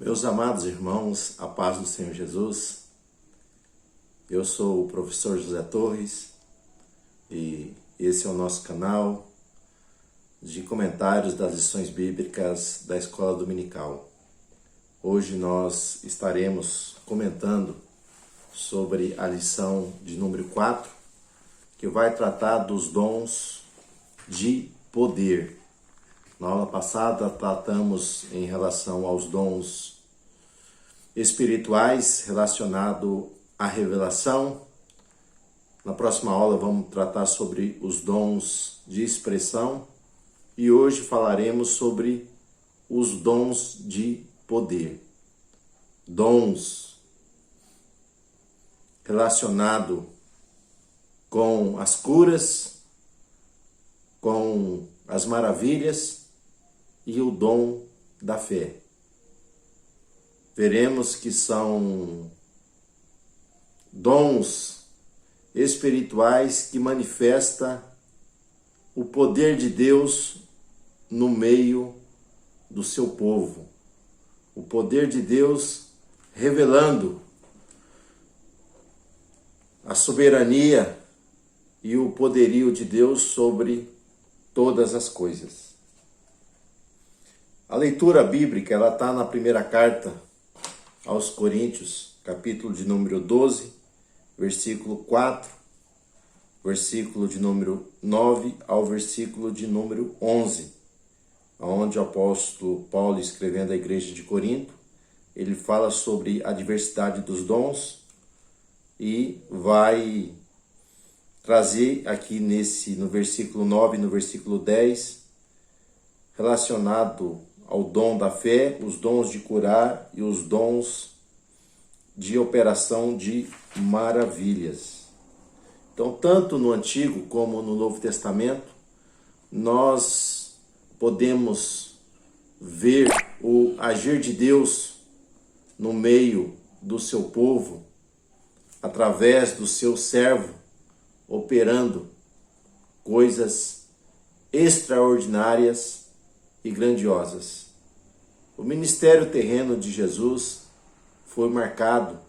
Meus amados irmãos, a paz do Senhor Jesus. Eu sou o professor José Torres e esse é o nosso canal de comentários das lições bíblicas da Escola Dominical. Hoje nós estaremos comentando sobre a lição de número 4, que vai tratar dos dons de poder. Na aula passada tratamos em relação aos dons espirituais relacionado à revelação. Na próxima aula vamos tratar sobre os dons de expressão e hoje falaremos sobre os dons de poder. Dons relacionado com as curas, com as maravilhas e o dom da fé. Veremos que são dons espirituais que manifestam o poder de Deus no meio do seu povo. O poder de Deus revelando a soberania e o poderio de Deus sobre todas as coisas. A leitura bíblica, ela está na primeira carta aos Coríntios, capítulo de número 12, versículo 4, versículo de número 9 ao versículo de número 11, onde o apóstolo Paulo, escrevendo à igreja de Corinto, ele fala sobre a diversidade dos dons e vai trazer aqui no versículo 9 e no versículo 10, relacionado ao dom da fé, os dons de curar e os dons de operação de maravilhas. Então, tanto no Antigo como no Novo Testamento, nós podemos ver o agir de Deus no meio do seu povo, através do seu servo, operando coisas extraordinárias e grandiosas. O ministério terreno de Jesus foi marcado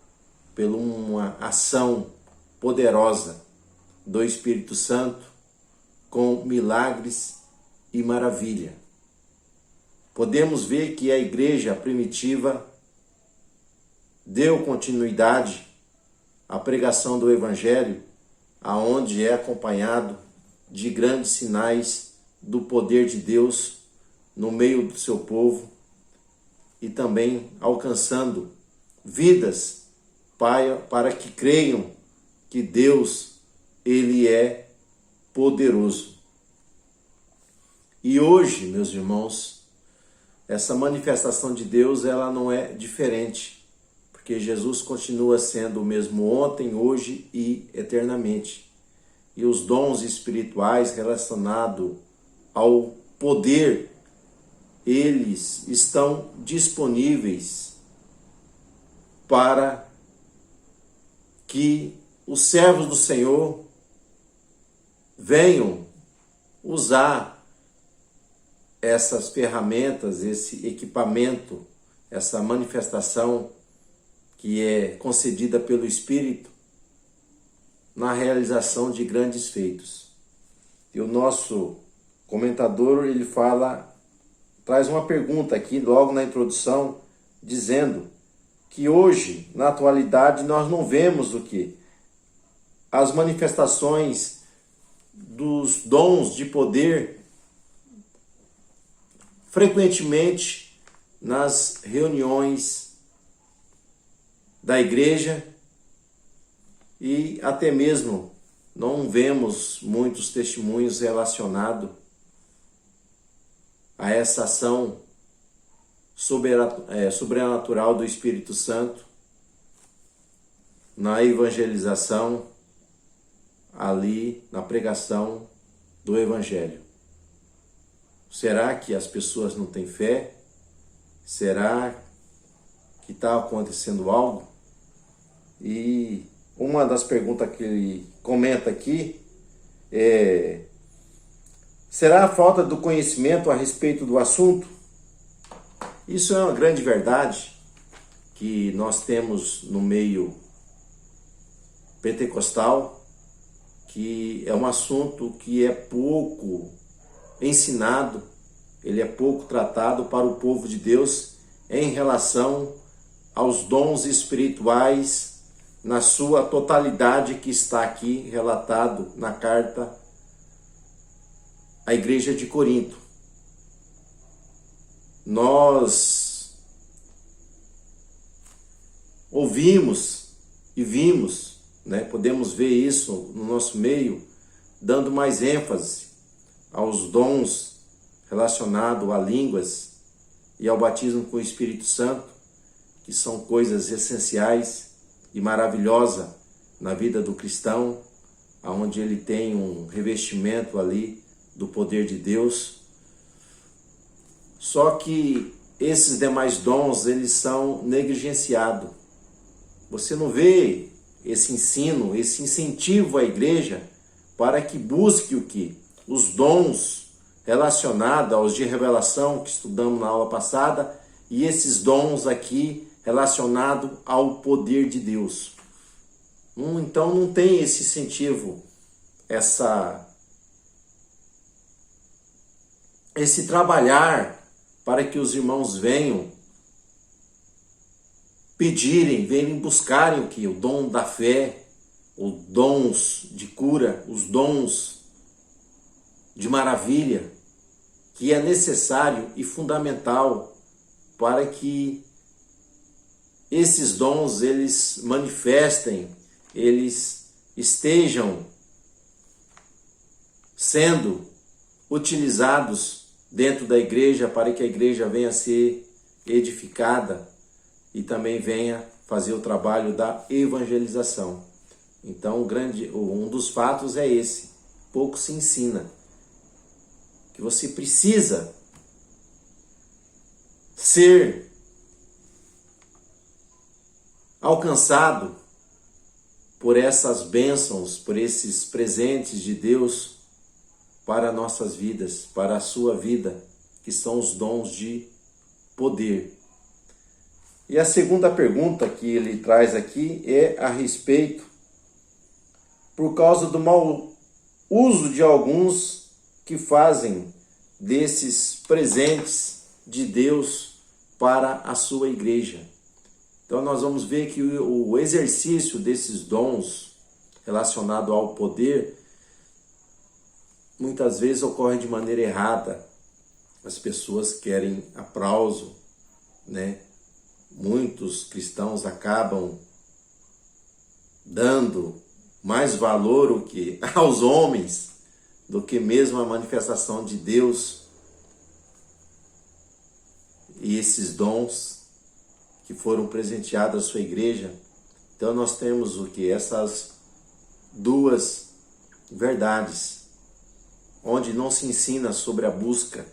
por uma ação poderosa do Espírito Santo com milagres e maravilha. Podemos ver que a igreja primitiva deu continuidade à pregação do Evangelho, aonde é acompanhado de grandes sinais do poder de Deus no meio do seu povo e também alcançando vidas para que creiam que Deus, Ele é poderoso. E hoje, meus irmãos, essa manifestação de Deus, ela não é diferente, porque Jesus continua sendo o mesmo ontem, hoje e eternamente. E os dons espirituais relacionados ao poder, eles estão disponíveis para que os servos do Senhor venham usar essas ferramentas, esse equipamento, essa manifestação que é concedida pelo Espírito na realização de grandes feitos. E o nosso comentador, ele traz uma pergunta aqui logo na introdução, dizendo que hoje, na atualidade, nós não vemos o quê? As manifestações dos dons de poder frequentemente nas reuniões da igreja e até mesmo não vemos muitos testemunhos relacionados a essa ação sobrenatural do Espírito Santo na evangelização, ali na pregação do Evangelho. Será que as pessoas não têm fé? Será que está acontecendo algo? E uma das perguntas que ele comenta aqui é: será a falta do conhecimento a respeito do assunto? Isso é uma grande verdade. que nós temos no meio pentecostal, que é um assunto que é pouco ensinado, ele é pouco tratado para o povo de Deus em relação aos dons espirituais na sua totalidade, que está aqui relatado na carta à igreja de Corinto. Nós ouvimos e vimos, podemos ver isso no nosso meio, dando mais ênfase aos dons relacionados a línguas e ao batismo com o Espírito Santo, que são coisas essenciais e maravilhosas na vida do cristão, onde ele tem um revestimento ali do poder de Deus. Só que esses demais dons, eles são negligenciados. Você não vê esse ensino, esse incentivo à igreja para que busque o quê? Os dons relacionados aos de revelação que estudamos na aula passada, e esses dons aqui relacionados ao poder de Deus. Então não tem esse incentivo, esse trabalhar para que os irmãos venham pedirem, venham buscarem o que? O dom da fé, os dons de cura, os dons de maravilha, que é necessário e fundamental para que esses dons eles manifestem, eles estejam sendo utilizados dentro da igreja, para que a igreja venha a ser edificada e também venha fazer o trabalho da evangelização. Então, um dos fatos é esse: pouco se ensina que você precisa ser alcançado por essas bênçãos, por esses presentes de Deus para nossas vidas, para a sua vida, que são os dons de poder. E a segunda pergunta que ele traz aqui é a respeito, por causa do mau uso de alguns que fazem desses presentes de Deus para a sua igreja. Então nós vamos ver que o exercício desses dons relacionado ao poder muitas vezes ocorre de maneira errada. As pessoas querem aplauso, Muitos cristãos acabam dando mais valor aos homens do que mesmo a manifestação de Deus e esses dons que foram presenteados à sua igreja. Então nós temos essas duas verdades, onde não se ensina sobre a busca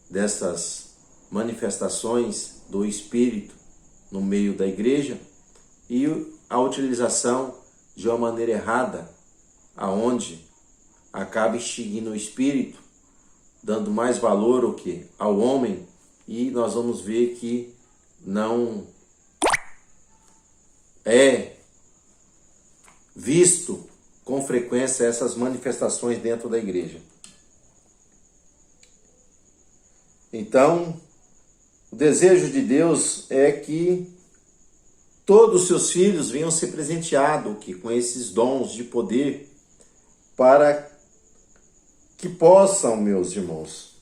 dessas manifestações do Espírito no meio da igreja, e a utilização de uma maneira errada, aonde acaba extinguindo o Espírito, dando mais valor ao homem, e nós vamos ver que não é visto com frequência essas manifestações dentro da igreja. Então, o desejo de Deus é que todos os seus filhos venham ser presenteados com esses dons de poder, para que possam, meus irmãos,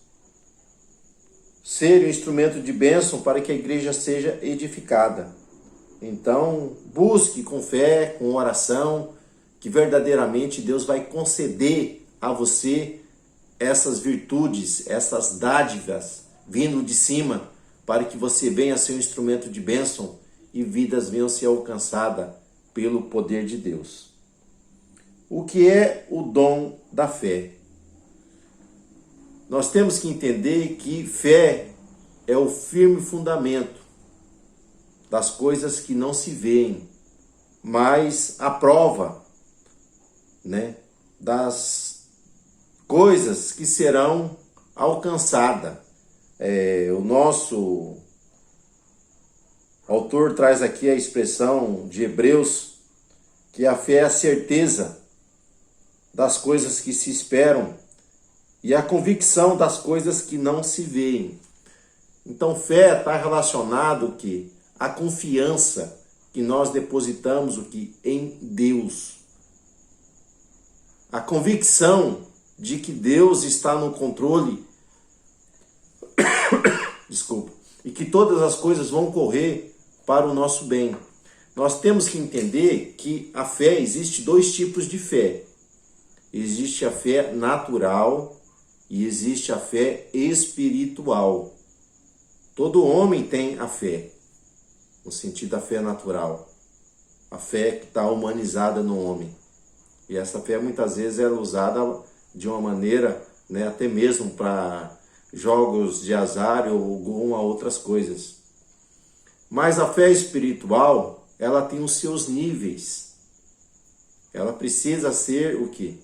ser um instrumento de bênção para que a igreja seja edificada. Então, busque com fé, com oração, que verdadeiramente Deus vai conceder a você essas virtudes, essas dádivas vindo de cima, para que você venha a ser um instrumento de bênção e vidas venham a ser alcançadas pelo poder de Deus. O que é o dom da fé? Nós temos que entender que fé é o firme fundamento das coisas que não se veem, mas a prova, das coisas que serão alcançadas. O nosso O autor traz aqui a expressão de Hebreus, que a fé é a certeza das coisas que se esperam e a convicção das coisas que não se veem. Então, fé está relacionado que a confiança que nós depositamos em Deus. A convicção de que Deus está no controle, desculpa, e que todas as coisas vão correr para o nosso bem. Nós temos que entender que a fé, existe dois tipos de fé. Existe a fé natural e existe a fé espiritual. Todo homem tem a fé, no sentido da fé natural. A fé que está humanizada no homem. E essa fé muitas vezes é usada de uma maneira, né, até mesmo para jogos de azar ou alguma outras coisas. Mas a fé espiritual, ela tem os seus níveis. Ela precisa ser o quê?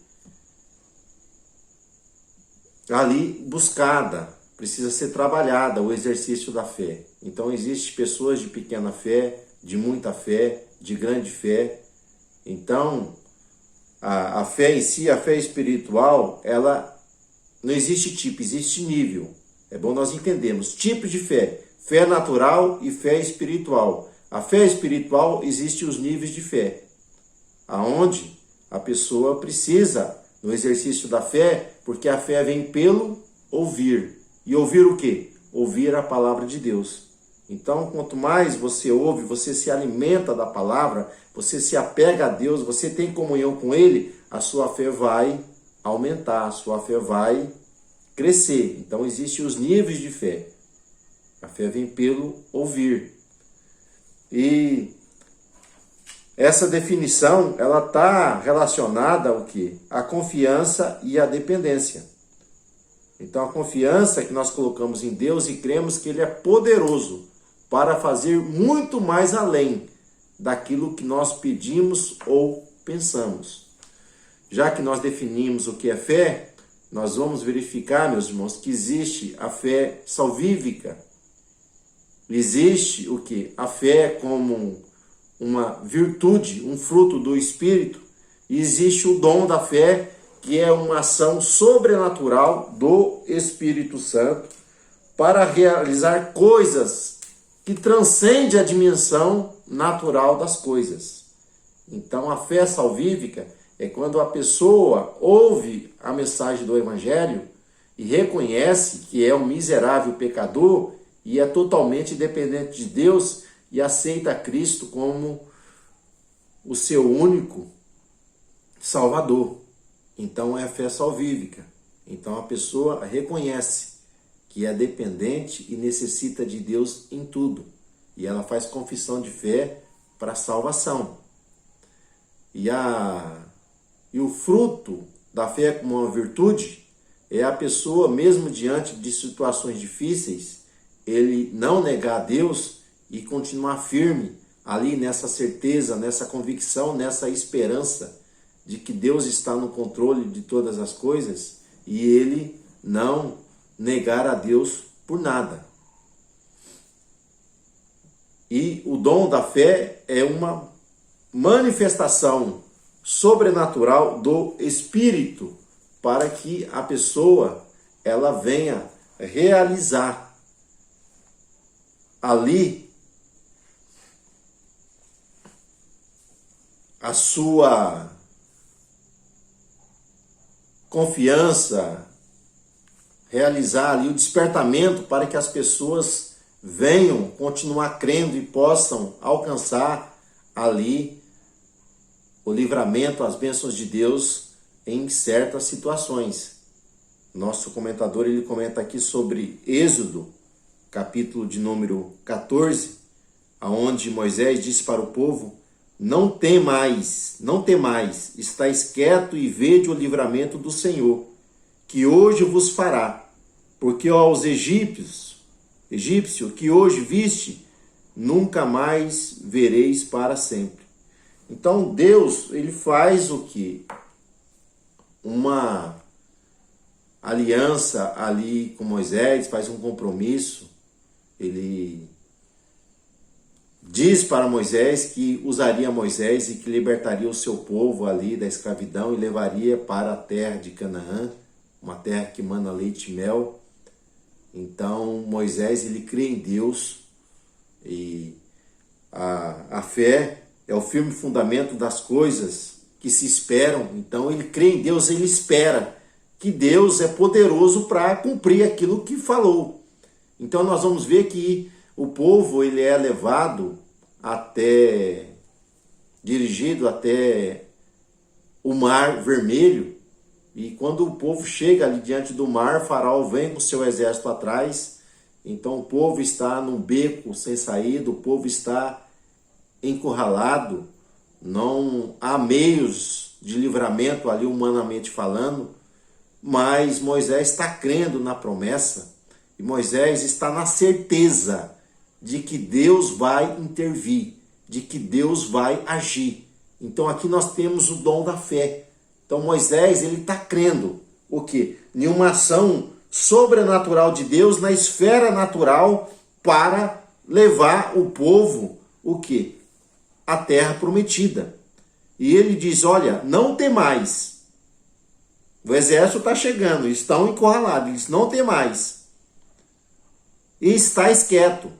Ali buscada, precisa ser trabalhada o exercício da fé. Então existem pessoas de pequena fé, de muita fé, de grande fé. Então a fé em si, a fé espiritual, ela não existe tipo, existe nível. É bom nós entendermos tipos de fé: fé natural e fé espiritual. A fé espiritual, existe os níveis de fé, aonde a pessoa precisa, no exercício da fé, porque a fé vem pelo ouvir. E ouvir o quê? Ouvir a palavra de Deus. Então, quanto mais você ouve, você se alimenta da palavra, você se apega a Deus, você tem comunhão com Ele, a sua fé vai aumentar, a sua fé vai crescer. Então, existem os níveis de fé. A fé vem pelo ouvir. E essa definição, ela está relacionada ao quê? A confiança e a dependência. Então, a confiança que nós colocamos em Deus e cremos que Ele é poderoso para fazer muito mais além daquilo que nós pedimos ou pensamos. Já que nós definimos o que é fé, nós vamos verificar, meus irmãos, que existe a fé salvífica. Existe o que? A fé como uma virtude, um fruto do Espírito. E existe o dom da fé, que é uma ação sobrenatural do Espírito Santo para realizar coisas que transcendem a dimensão natural das coisas. Então, a fé salvífica é quando a pessoa ouve a mensagem do Evangelho e reconhece que é um miserável pecador e é totalmente dependente de Deus e aceita Cristo como o seu único Salvador. Então é a fé salvífica. Então a pessoa reconhece que é dependente e necessita de Deus em tudo. E ela faz confissão de fé para a salvação. E o fruto da fé como uma virtude é a pessoa, mesmo diante de situações difíceis, ele não negar a Deus e continuar firme ali nessa certeza, nessa convicção, nessa esperança de que Deus está no controle de todas as coisas e ele não negar a Deus por nada. E o dom da fé é uma manifestação sobrenatural do Espírito para que a pessoa ela venha realizar ali a sua confiança, realizar ali o despertamento para que as pessoas venham continuar crendo e possam alcançar ali o livramento, as bênçãos de Deus em certas situações. Nosso comentador, ele comenta aqui sobre Êxodo, capítulo de número 14, aonde Moisés disse para o povo: não temais, estáis quieto e vede o livramento do Senhor, que hoje vos fará, porque aos egípcios que hoje viste, nunca mais vereis para sempre. Então Deus, ele faz o quê? Uma aliança ali com Moisés, faz um compromisso, ele diz para Moisés que usaria Moisés e que libertaria o seu povo ali da escravidão e levaria para a terra de Canaã, uma terra que mana leite e mel. Então Moisés, ele crê em Deus, e a fé é o firme fundamento das coisas que se esperam. Então ele crê em Deus, ele espera que Deus é poderoso para cumprir aquilo que falou. Então nós vamos ver que o povo, ele é levado dirigido até o Mar Vermelho, e quando o povo chega ali diante do mar, Faraó vem com seu exército atrás. Então o povo está num beco sem saída, o povo está encurralado, não há meios de livramento ali humanamente falando, mas Moisés está crendo na promessa, e Moisés está na certeza de que Deus vai intervir, de que Deus vai agir. Então aqui nós temos o dom da fé. Então Moisés, ele está crendo o quê? Em uma ação sobrenatural de Deus na esfera natural para levar o povo o quê? A terra prometida. E ele diz, olha, não temais. O exército está chegando, estão encurralados, ele diz, não temais. E estáis quieto.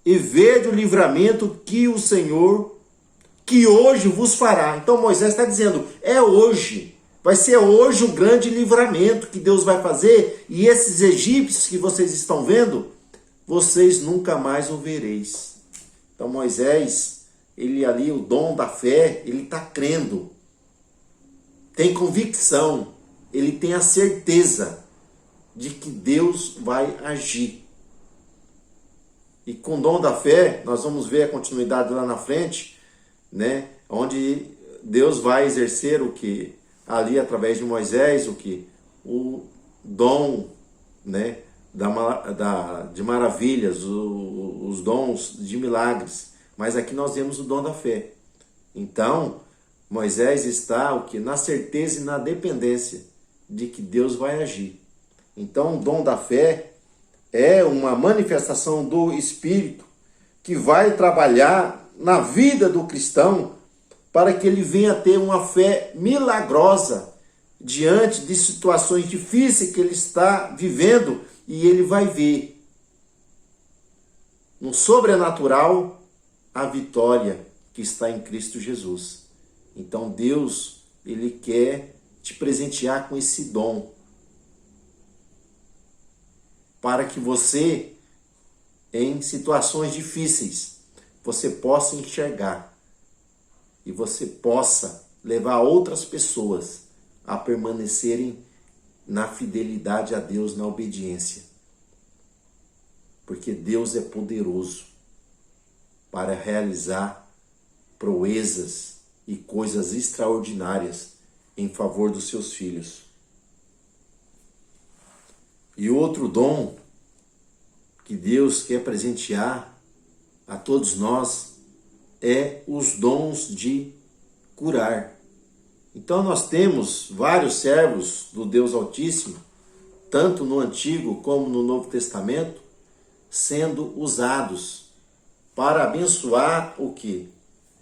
E vede o livramento que o Senhor, que hoje vos fará. Então Moisés está dizendo, é hoje. Vai ser hoje o grande livramento que Deus vai fazer. E esses egípcios que vocês estão vendo, vocês nunca mais o vereis. Então Moisés, ele ali, o dom da fé, ele está crendo. Tem convicção. Ele tem a certeza de que Deus vai agir. E com o dom da fé, nós vamos ver a continuidade lá na frente, né? Onde Deus vai exercer o que? Ali através de Moisés, o que? O dom, né? De maravilhas, os dons de milagres. Mas aqui nós vemos o dom da fé. Então, Moisés está o que? Na certeza e na dependência de que Deus vai agir. Então, o dom da fé é uma manifestação do Espírito que vai trabalhar na vida do cristão para que ele venha ter uma fé milagrosa diante de situações difíceis que ele está vivendo, e ele vai ver no sobrenatural a vitória que está em Cristo Jesus. Então Deus, ele quer te presentear com esse dom, para que você, em situações difíceis, você possa enxergar e você possa levar outras pessoas a permanecerem na fidelidade a Deus, na obediência. Porque Deus é poderoso para realizar proezas e coisas extraordinárias em favor dos seus filhos. E outro dom que Deus quer presentear a todos nós é os dons de curar. Então nós temos vários servos do Deus Altíssimo, tanto no Antigo como no Novo Testamento, sendo usados para abençoar o quê?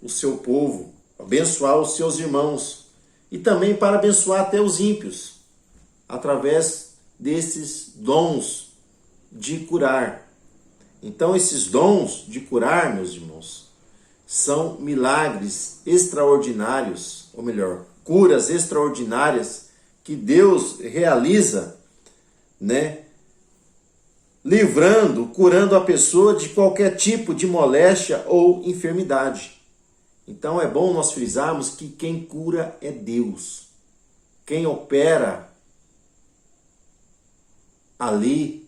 O seu povo, abençoar os seus irmãos, e também para abençoar até os ímpios, através desses dons de curar. Então esses dons de curar, meus irmãos, são milagres extraordinários, ou melhor, curas extraordinárias que Deus realiza, né? Livrando, curando a pessoa de qualquer tipo de moléstia ou enfermidade. Então é bom nós frisarmos que quem cura é Deus. Quem opera ali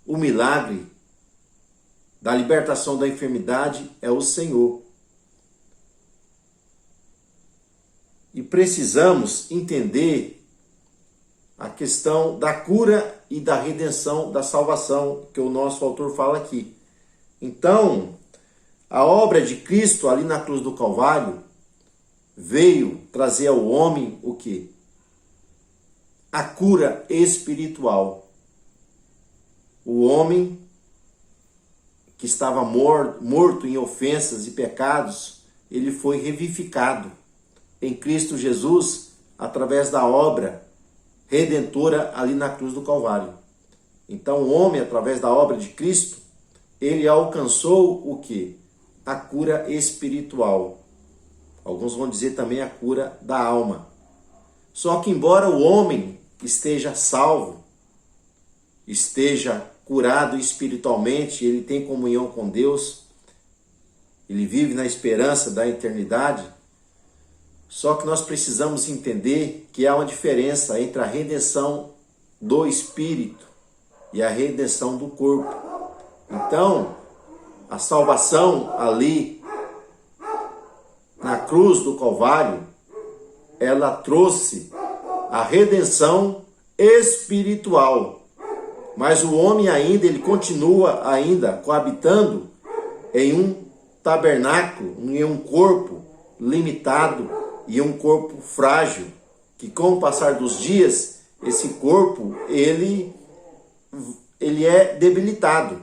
o milagre da libertação da enfermidade é o Senhor. E precisamos entender a questão da cura e da redenção, da salvação, que o nosso autor fala aqui. Então, a obra de Cristo ali na cruz do Calvário veio trazer ao homem o quê? A cura espiritual. O homem que estava morto em ofensas e pecados, ele foi revivificado em Cristo Jesus, através da obra redentora ali na cruz do Calvário. Então o homem, através da obra de Cristo, ele alcançou o quê? A cura espiritual. Alguns vão dizer também a cura da alma. Só que embora o homem esteja salvo, esteja curado espiritualmente, ele tem comunhão com Deus, ele vive na esperança da eternidade, só que nós precisamos entender que há uma diferença entre a redenção do espírito e a redenção do corpo. Então, a salvação ali na cruz do Calvário, ela trouxe a redenção espiritual. Mas o homem ainda, ele continua ainda coabitando em um tabernáculo, em um corpo limitado e um corpo frágil, que com o passar dos dias, esse corpo, ele é debilitado.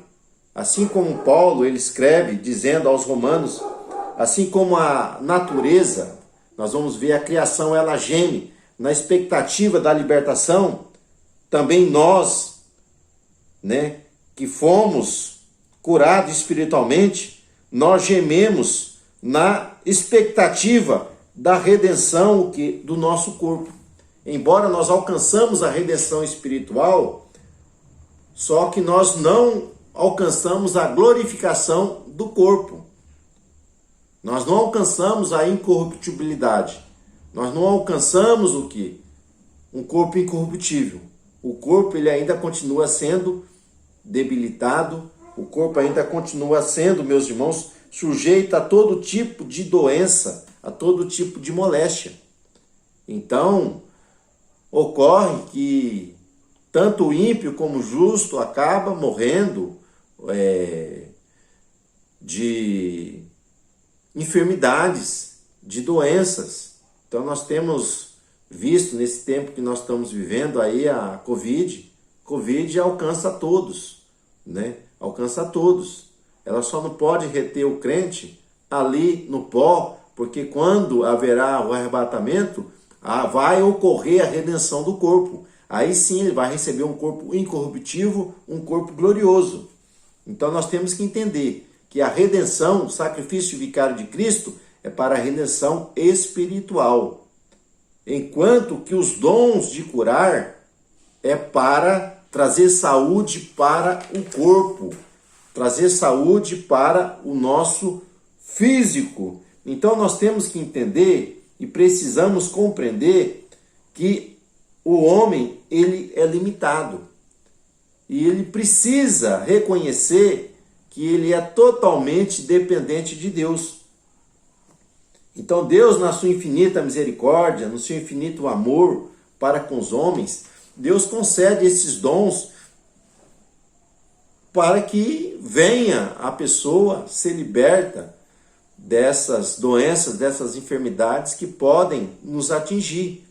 Assim como Paulo, ele escreve, dizendo aos romanos, assim como a natureza, nós vamos ver a criação, ela geme na expectativa da libertação, também nós, que fomos curados espiritualmente, nós gememos na expectativa da redenção do nosso corpo. Embora nós alcançamos a redenção espiritual, só que nós não alcançamos a glorificação do corpo. Nós não alcançamos a incorruptibilidade. Nós não alcançamos o quê? Um corpo incorruptível. O corpo, ele ainda continua sendo debilitado, o corpo ainda continua sendo, meus irmãos, sujeito a todo tipo de doença, a todo tipo de moléstia. Então, ocorre que tanto o ímpio como o justo acaba morrendo de enfermidades, de doenças. Então nós temos visto nesse tempo que nós estamos vivendo aí a Covid alcança a todos, Alcança a todos. Ela só não pode reter o crente ali no pó, porque quando haverá o arrebatamento, vai ocorrer a redenção do corpo. Aí sim ele vai receber um corpo incorruptível, um corpo glorioso. Então nós temos que entender que a redenção, o sacrifício vicário de Cristo, é para a redenção espiritual. Enquanto que os dons de curar é para trazer saúde para o corpo, trazer saúde para o nosso físico. Então nós temos que entender e precisamos compreender que o homem, ele é limitado. E ele precisa reconhecer que ele é totalmente dependente de Deus. Então Deus, na sua infinita misericórdia, no seu infinito amor para com os homens, Deus concede esses dons para que venha a pessoa ser liberta dessas doenças, dessas enfermidades que podem nos atingir.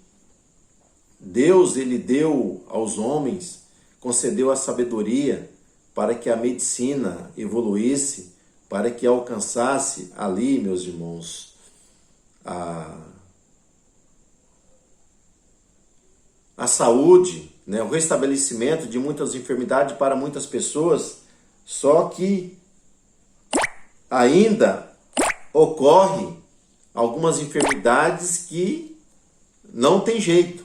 Deus, ele deu aos homens, concedeu a sabedoria para que a medicina evoluísse, para que alcançasse ali, meus irmãos, a saúde, o restabelecimento de muitas enfermidades para muitas pessoas, só que ainda ocorre algumas enfermidades que não tem jeito.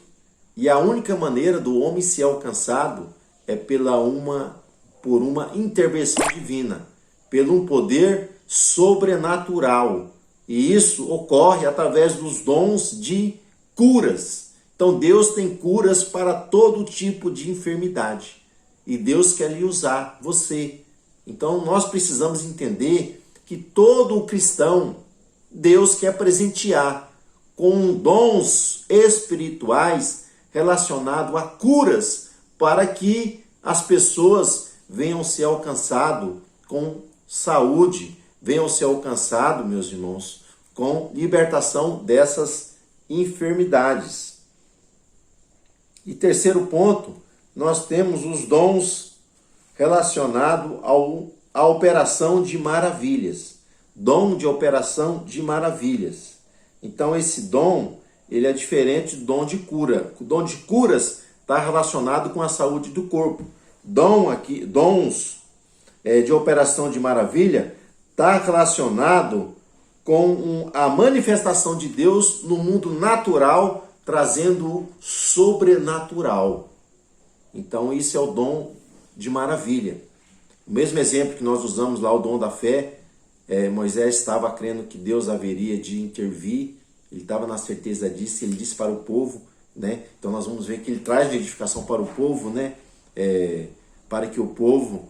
E a única maneira do homem ser alcançado é por uma intervenção divina, pelo um poder sobrenatural. E isso ocorre através dos dons de curas. Então Deus tem curas para todo tipo de enfermidade. E Deus quer lhe usar, você. Então nós precisamos entender que todo cristão, Deus quer presentear com dons espirituais relacionados a curas, para que as pessoas venham ser alcançadas com saúde, venham ser alcançados, meus irmãos, com libertação dessas enfermidades. E terceiro ponto, nós temos os dons relacionados ao a operação de maravilhas. Dom de operação de maravilhas. Então esse dom, ele é diferente do dom de cura. O dom de curas está relacionado com a saúde do corpo. Dons de operação de maravilha está relacionado com a manifestação de Deus no mundo natural, trazendo o sobrenatural. Então isso é o dom de maravilha. O mesmo exemplo que nós usamos lá, o dom da fé, Moisés estava crendo que Deus haveria de intervir, ele estava na certeza disso, ele disse para o povo, né? Então nós vamos ver que ele traz edificação para o povo, né? Para que o povo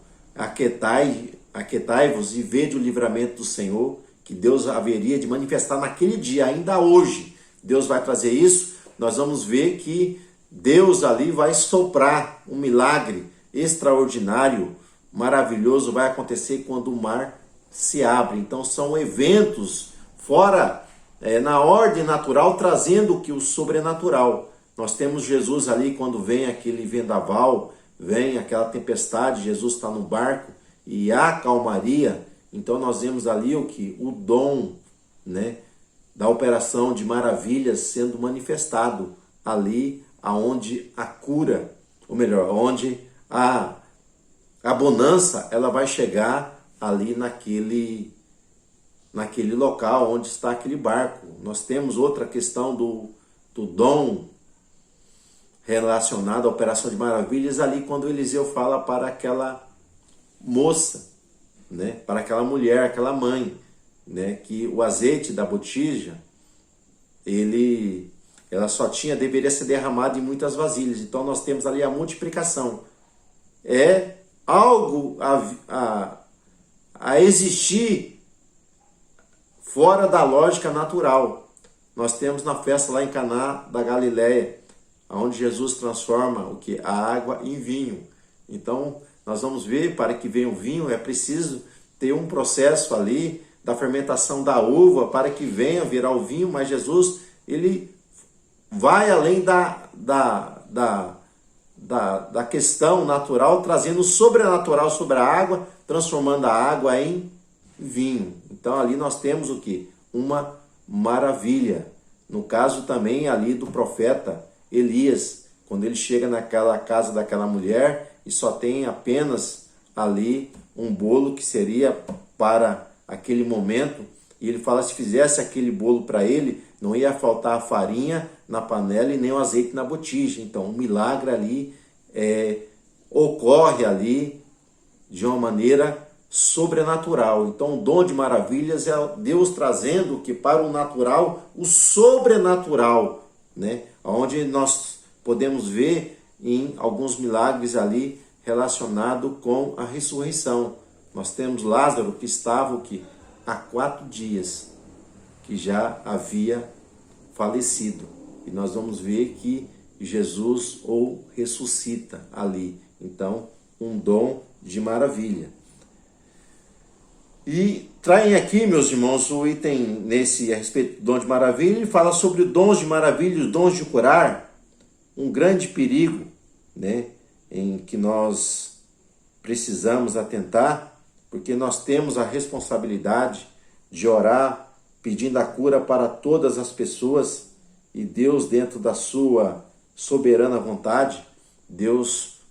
aquetai-vos e vede o livramento do Senhor, que Deus haveria de manifestar naquele dia, ainda hoje. Deus vai trazer isso, nós vamos ver que Deus ali vai soprar um milagre extraordinário, maravilhoso, vai acontecer quando o mar se abre. Então são eventos fora, na ordem natural, trazendo o que o sobrenatural. Nós temos Jesus ali quando vem aquele vendaval, vem aquela tempestade, Jesus está no barco e há calmaria. Então nós vemos ali o dom, né, da operação de maravilhas sendo manifestado ali aonde a cura, ou melhor, onde a bonança, ela vai chegar ali naquele local onde está aquele barco. Nós temos outra questão do dom relacionado à operação de maravilhas ali quando Eliseu fala para aquela moça, né, para aquela mulher, aquela mãe, né, que o azeite da botija, ela deveria ser derramado em muitas vasilhas. Então nós temos ali a multiplicação. É algo a existir fora da lógica natural. Nós temos na festa lá em Caná da Galileia, onde Jesus transforma a água em vinho. Então nós vamos ver, para que venha o vinho, é preciso ter um processo ali da fermentação da uva para que venha virar o vinho, mas Jesus, ele vai além da questão natural, trazendo o sobrenatural sobre a água, transformando a água em vinho. Então ali nós temos uma maravilha. No caso também ali do profeta Elias, quando ele chega naquela casa daquela mulher e só tem apenas ali um bolo que seria para aquele momento, e ele fala, se fizesse aquele bolo para ele, não ia faltar a farinha na panela e nem o azeite na botija. Então um milagre ali ocorre ali de uma maneira sobrenatural. Então o dom de maravilhas é Deus trazendo para o natural o sobrenatural, né? Onde nós podemos ver em alguns milagres ali relacionado com a ressurreição. Nós temos Lázaro que estava há 4 dias que já havia falecido, e nós vamos ver que Jesus o ressuscita ali. Então um dom de maravilha. E traem aqui, meus irmãos, o item a respeito do dom de maravilha. Ele fala sobre dons de maravilha, os dons de curar, um grande perigo, né, em que nós precisamos atentar, porque nós temos a responsabilidade de orar pedindo a cura para todas as pessoas, e Deus, dentro da sua soberana vontade, Deus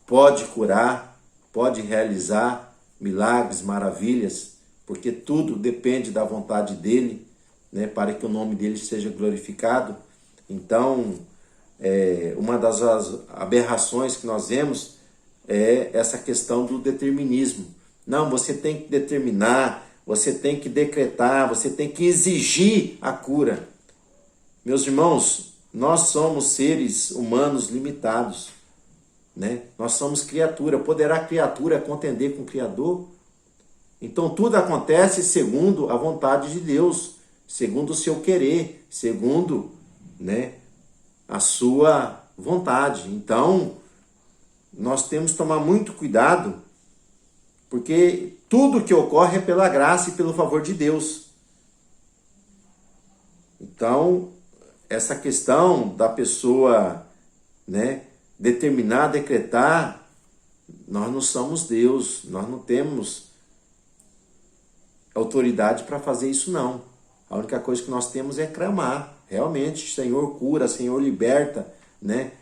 pode curar, pode realizar milagres, maravilhas, porque tudo depende da vontade dele, né, para que o nome dele seja glorificado. Então, uma das aberrações que nós vemos é essa questão do determinismo. Não, você tem que determinar, você tem que decretar, você tem que exigir a cura. Meus irmãos, nós somos seres humanos limitados, né? Nós somos criatura. Poderá a criatura contender com o Criador? Então tudo acontece segundo a vontade de Deus, segundo o seu querer, segundo, né, a sua vontade. Então nós temos que tomar muito cuidado, porque tudo que ocorre é pela graça e pelo favor de Deus. Então essa questão da pessoa, né, determinar, decretar, nós não somos Deus, nós não temos autoridade para fazer isso, não. A única coisa que nós temos é clamar. Realmente, Senhor cura, Senhor liberta, né?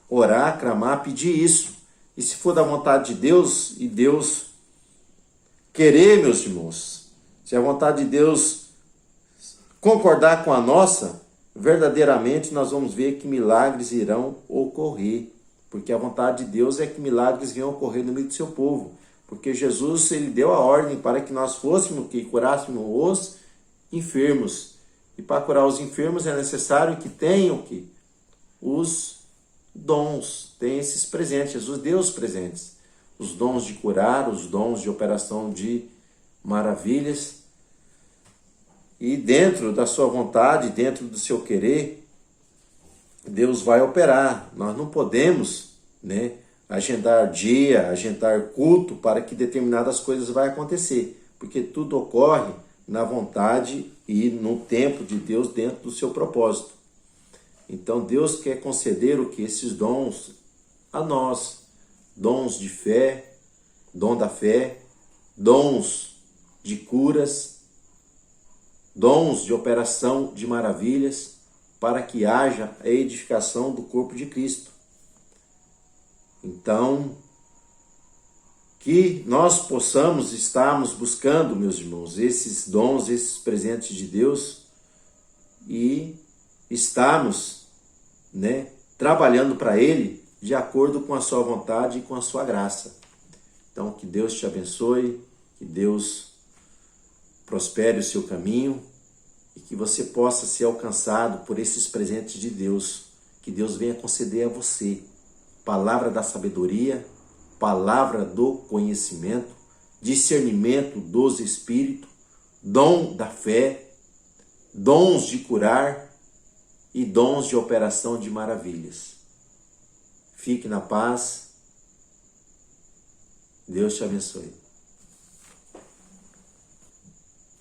Orar, clamar, pedir isso. E se for da vontade de Deus, e Deus querer, meus irmãos, se a vontade de Deus concordar com a nossa, verdadeiramente nós vamos ver que milagres irão ocorrer. Porque a vontade de Deus é que milagres venham ocorrer no meio do seu povo. Porque Jesus, ele deu a ordem para que nós fôssemos, que curássemos os enfermos. E para curar os enfermos é necessário que tenham que os dons, tem esses presentes. Jesus deu os presentes. Os dons de curar, os dons de operação de maravilhas. E dentro da sua vontade, dentro do seu querer, Deus vai operar. Nós não podemos, né, agendar dia, agendar culto para que determinadas coisas vai acontecer, porque tudo ocorre na vontade e no tempo de Deus dentro do seu propósito. Então Deus quer conceder o que? Esses dons a nós, dons de fé, dom da fé, dons de curas, dons de operação de maravilhas, para que haja a edificação do corpo de Cristo. Então, que nós possamos estarmos buscando, meus irmãos, esses dons, esses presentes de Deus e estarmos, né, trabalhando para Ele de acordo com a sua vontade e com a sua graça. Então, que Deus te abençoe, que Deus prospere o seu caminho e que você possa ser alcançado por esses presentes de Deus, que Deus venha conceder a você palavra da sabedoria, palavra do conhecimento, discernimento dos espíritos, dom da fé, dons de curar e dons de operação de maravilhas. Fique na paz. Deus te abençoe.